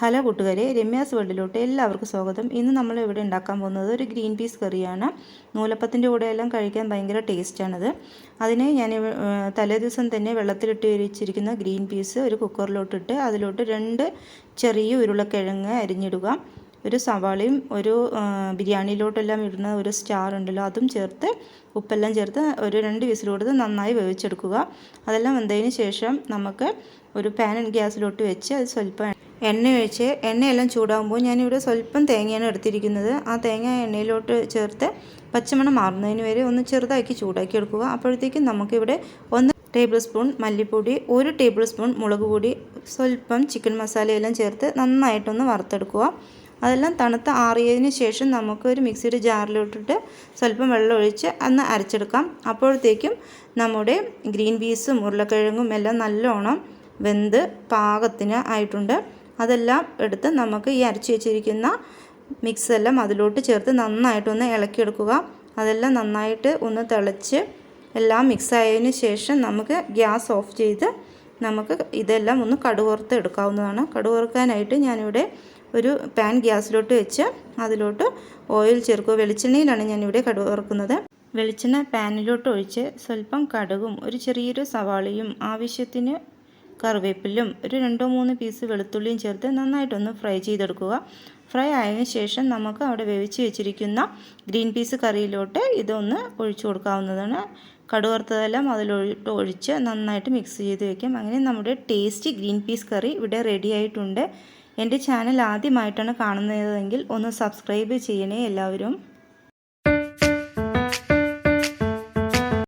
Hello കൂട്ടുകാരെ, രമ്യാസ് വേൾഡിലോട്ട് എല്ലാവർക്കും സ്വാഗതം. ഇന്ന് നമ്മൾ ഇവിടെ ഉണ്ടാക്കാൻ പോകുന്നത് ഒരു ഗ്രീൻ പീസ് കറിയാണ്. നൂലപ്പത്തിൻ്റെ കൂടെയെല്ലാം കഴിക്കാൻ ഭയങ്കര ടേസ്റ്റാണിത്. അതിന് ഞാൻ തലേ ദിവസം തന്നെ വെള്ളത്തിലിട്ട് വെച്ചിരിക്കുന്ന ഗ്രീൻ പീസ് ഒരു കുക്കറിലോട്ടിട്ട് അതിലോട്ട് 2 ചെറിയ ഉരുളക്കിഴങ്ങ് അരിഞ്ഞിടുക. ഒരു സവാളയും ഒരു ബിരിയാണിയിലോട്ടെല്ലാം ഇടുന്ന ഒരു സ്റ്റാർ ഉണ്ടല്ലോ അതും ചേർത്ത് ഉപ്പെല്ലാം ചേർത്ത് ഒരു 2 വിസിൽ കൊടുത്ത് നന്നായി വേവിച്ചെടുക്കുക. അതെല്ലാം വെന്തതിന് ശേഷം നമുക്ക് ഒരു പാൻ ഗ്യാസിലോട്ട് വെച്ച് അത് സ്വല്പം എണ്ണ ഒഴിച്ച് എണ്ണയെല്ലാം ചൂടാകുമ്പോൾ ഞാനിവിടെ സ്വല്പം തേങ്ങയാണ് എടുത്തിരിക്കുന്നത്. ആ തേങ്ങ എണ്ണയിലോട്ട് ചേർത്ത് പച്ചമണം മാറുന്നതിന് വരെ ഒന്ന് ചെറുതാക്കി ചൂടാക്കി എടുക്കുക. അപ്പോഴത്തേക്കും നമുക്കിവിടെ 1 ടേബിൾ സ്പൂൺ മല്ലിപ്പൊടി, 1 ടേബിൾ സ്പൂൺ മുളക് പൊടി, സ്വല്പം ചിക്കൻ മസാലയെല്ലാം ചേർത്ത് നന്നായിട്ടൊന്ന് വറുത്തെടുക്കുക. അതെല്ലാം തണുത്ത് ആറിയതിന് ശേഷം നമുക്കൊരു മിക്സിയുടെ ജാറിലോട്ടിട്ട് സ്വല്പം വെള്ളം ഒഴിച്ച് ഒന്ന് അരച്ചെടുക്കാം. അപ്പോഴത്തേക്കും നമ്മുടെ ഗ്രീൻ പീസും ഉരുളക്കിഴങ്ങും എല്ലാം നല്ലോണം വെന്ത് പാകത്തിന് ആയിട്ടുണ്ട്. അതെല്ലാം എടുത്ത് നമുക്ക് ഈ അരച്ച് വെച്ചിരിക്കുന്ന മിക്സ് എല്ലാം അതിലോട്ട് ചേർത്ത് നന്നായിട്ടൊന്ന് ഇളക്കിയെടുക്കുക. അതെല്ലാം നന്നായിട്ട് ഒന്ന് തിളച്ച് എല്ലാം മിക്സ് ആയതിന് ശേഷം നമുക്ക് ഗ്യാസ് ഓഫ് ചെയ്ത് നമുക്ക് ഇതെല്ലാം ഒന്ന് കടുവറുത്ത് എടുക്കാവുന്നതാണ്. കടുവറുക്കാനായിട്ട് ഞാനിവിടെ ഒരു പാൻ ഗ്യാസിലോട്ട് വെച്ച് അതിലോട്ട് ഓയിൽ ചേർക്കുക. വെളിച്ചെണ്ണയിലാണ് ഞാനിവിടെ കടുവറുക്കുന്നത്. വെളിച്ചെണ്ണ പാനിലോട്ട് ഒഴിച്ച് സ്വല്പം കടുകും ഒരു ചെറിയൊരു സവാളയും ആവശ്യത്തിന് കറിവേപ്പിലും ഒരു 2-3 പീസ് വെളുത്തുള്ളിയും ചേർത്ത് നന്നായിട്ടൊന്ന് ഫ്രൈ ചെയ്തെടുക്കുക. ഫ്രൈ ആയതിനു ശേഷം നമുക്ക് അവിടെ വേവിച്ച് വെച്ചിരിക്കുന്ന ഗ്രീൻ പീസ് കറിയിലോട്ട് ഇതൊന്ന് ഒഴിച്ചു കൊടുക്കാവുന്നതാണ്. കടുവറുത്തതെല്ലാം അതിലോട്ട് ഒഴിച്ച് നന്നായിട്ട് മിക്സ് ചെയ്ത് വയ്ക്കാം. അങ്ങനെ നമ്മുടെ ടേസ്റ്റി ഗ്രീൻ പീസ് കറി ഇവിടെ റെഡി ആയിട്ടുണ്ട്. എൻ്റെ ചാനൽ ആദ്യമായിട്ടാണ് കാണുന്നതെങ്കിൽ ഒന്ന് സബ്സ്ക്രൈബ് ചെയ്യണേ എല്ലാവരും.